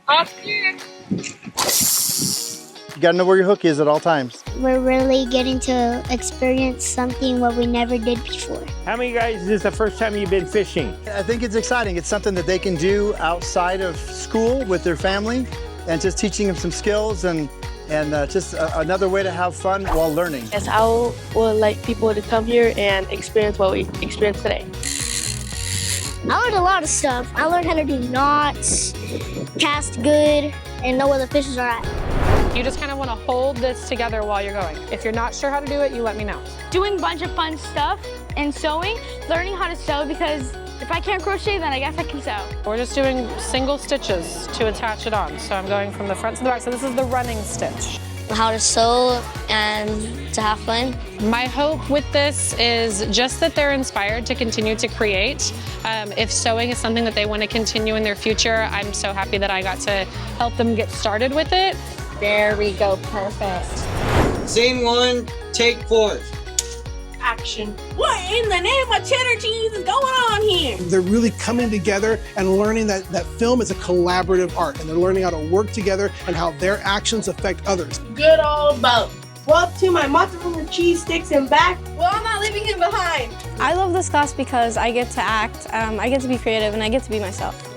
Up here. You gotta know where your hook is at all times. We're really getting to experience something what we never did before. How many guys is this the first time you've been fishing? I think it's exciting. It's something that they can do outside of school with their family and just teaching them some skills and just another way to have fun while learning. As I would like people to come here and experience what we experienced today. I learned a lot of stuff. I learned how to do knots, cast good, and know where the fishes are at. You just kind of want to hold this together while you're going. If you're not sure how to do it, you let me know. Doing a bunch of fun stuff and sewing, learning how to sew, because if I can't crochet, then I guess I can sew. We're just doing single stitches to attach it on. So I'm going from the front to the back. So this is the running stitch. How to sew and to have fun. My hope with this is just that they're inspired to continue to create. If sewing is something that they want to continue in their future, I'm so happy that I got to help them get started with it. There we go, perfect. Scene one, take 4. Action. What in the name of cheddar cheese is going on here? They're really coming together and learning that film is a collaborative art, and they're learning how to work together and how their actions affect others. Good old boat. Well, to my mozzarella cheese sticks and back. Well, I'm not leaving him behind. I love this class because I get to act, I get to be creative, and I get to be myself.